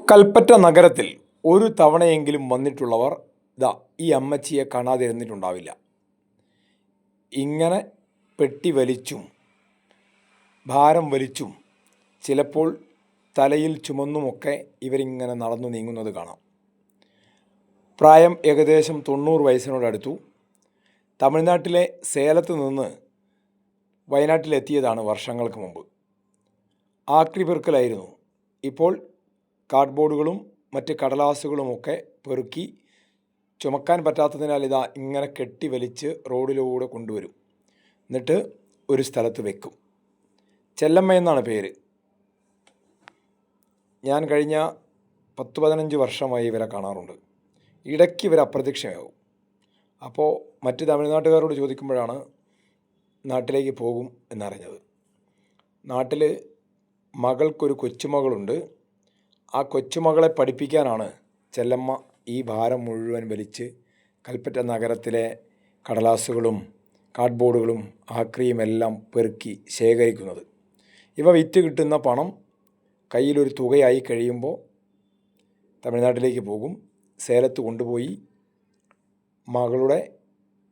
കൽപ്പറ്റ നഗരത്തിൽ ഒരു തവണയെങ്കിലും വന്നിട്ടുള്ളവർ ഈ അമ്മച്ചിയെ കാണാതിരുന്നിട്ടുണ്ടാവില്ല. ഇങ്ങനെ പെട്ടി വലിച്ചും ഭാരം വലിച്ചും ചിലപ്പോൾ തലയിൽ ചുമന്നുമൊക്കെ ഇവരിങ്ങനെ നടന്നു നീങ്ങുന്നത് കാണാം. പ്രായം ഏകദേശം 90 വയസ്സിനോടടുത്തു. തമിഴ്നാട്ടിലെ സേലത്ത് നിന്ന് വയനാട്ടിലെത്തിയതാണ് വർഷങ്ങൾക്ക് മുമ്പ്. ആക്രി പെറുക്കലായിരുന്നു. ഇപ്പോൾ കാർഡ്ബോർഡുകളും മറ്റ് കടലാസുകളുമൊക്കെ പെറുക്കി ചുമക്കാൻ പറ്റാത്തതിനാൽ ഇങ്ങനെ കെട്ടി വലിച്ച് റോഡിലൂടെ കൊണ്ടുവരും. എന്നിട്ട് ഒരു സ്ഥലത്ത് വെക്കും. ചെല്ലമ്മ എന്നാണ് പേര്. ഞാൻ കഴിഞ്ഞ 10-15 വർഷമായി ഇവരെ കാണാറുണ്ട്. ഇടയ്ക്ക് ഇവർ അപ്രത്യക്ഷമാകും. അപ്പോൾ മറ്റ് തമിഴ്നാട്ടുകാരോട് ചോദിക്കുമ്പോഴാണ് നാട്ടിലേക്ക് പോകും എന്നറിഞ്ഞത്. നാട്ടിൽ മകൾക്കൊരു കൊച്ചുമകളുണ്ട്. ആ കൊച്ചുമകളെ പഠിപ്പിക്കാനാണ് ചെല്ലമ്മ ഈ ഭാരം മുഴുവൻ വലിച്ച് കൽപ്പറ്റ നഗരത്തിലെ കടലാസുകളും കാർഡ്ബോർഡുകളും ആക്രിയുമെല്ലാം പെറുക്കി ശേഖരിക്കുന്നത്. ഇവ വിറ്റ് കിട്ടുന്ന പണം കയ്യിലൊരു തുകയായി കഴിയുമ്പോൾ തമിഴ്നാട്ടിലേക്ക് പോകും. സേലത്ത് കൊണ്ടുപോയി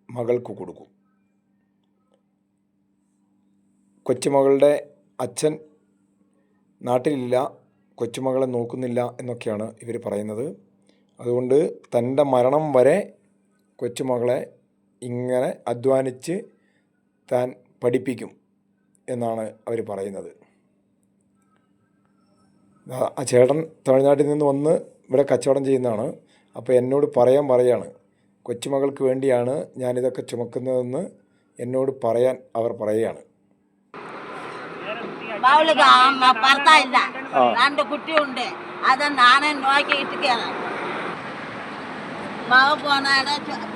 മകൾക്ക് കൊടുക്കും. കൊച്ചുമകളുടെ അച്ഛൻ നാട്ടിലില്ല, കൊച്ചുമകളെ നോക്കുന്നില്ല എന്നൊക്കെയാണ് ഇവർ പറയുന്നത്. അതുകൊണ്ട് തൻ്റെ മരണം വരെ കൊച്ചുമകളെ ഇങ്ങനെ അധ്വാനിച്ച് താൻ പഠിപ്പിക്കും എന്നാണ് അവർ പറയുന്നത്. ആ ചേട്ടൻ തമിഴ്നാട്ടിൽ നിന്ന് വന്ന് ഇവിടെ കച്ചവടം ചെയ്യുന്നതാണ്. അപ്പോൾ എന്നോട് പറയാണ്, കൊച്ചുമകൾക്ക് വേണ്ടിയാണ് ഞാനിതൊക്കെ ചുമക്കുന്നതെന്ന് എന്നോട് പറയാൻ അവർ പറയുകയാണ്. അവൾക്ക് ഭർത്താവില്ല, 2 കുട്ടിയുണ്ട്. അത് നാണെ നോക്കിയിട്ട് മക പോണ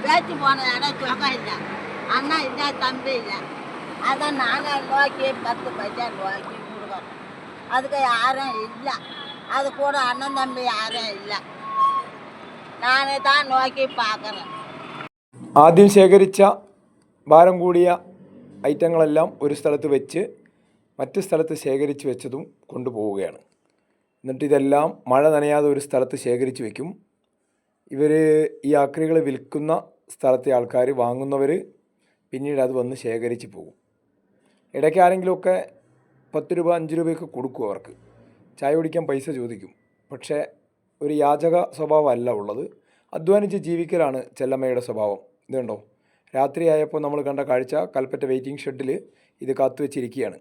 പേച്ച് പോണ ചുമയില്ല, അണ്ണ ഇല്ല, തമ്പി ഇല്ല. അത് നാണെ നോക്കി 10 പൈസ നോക്കി കൊടുക്കണം. அதுக்கு யாரும் இல்லை. அது கூட அண்ணன் தம்பி யாரும் இல்லை. நானே தான் நோக்கி பார்க்குறேன். ആദ്യം ശേഖരിച്ച ഭാരം കൂടിയ ഐറ്റങ്ങളെല്ലാം ഒരു സ്ഥലത്ത് വെച്ച് മറ്റു സ്ഥലത്ത് ശേഖരിച്ച് വെച്ചതും കൊണ്ടുപോവുകയാണ്. എന്നിട്ട് ഇതെല്ലാം മഴ നനയാതെ ഒരു സ്ഥലത്ത് ശേഖരിച്ച് വയ്ക്കും. ഇവർ ഈ ആക്രികൾ വിൽക്കുന്ന സ്ഥലത്തെ ആൾക്കാർ, വാങ്ങുന്നവർ പിന്നീട് അത് വന്ന് ശേഖരിച്ച് പോകും. ഇടയ്ക്ക് ആരെങ്കിലുമൊക്കെ 10 രൂപ 5 രൂപയൊക്കെ കൊടുക്കും അവർക്ക്. ചായ കുടിക്കാൻ പൈസ ചോദിക്കും. പക്ഷേ ഒരു യാചക സ്വഭാവമല്ല ഉള്ളത്. അധ്വാനിച്ച് ജീവിക്കലാണ് ചെല്ലമ്മയുടെ സ്വഭാവം. ഇതുണ്ടോ, രാത്രിയായപ്പോൾ നമ്മൾ കണ്ട കാഴ്ച കൽപ്പറ്റ വെയിറ്റിംഗ് ഷെഡിൽ ഇത് കാത്തുവെച്ചിരിക്കുകയാണ്.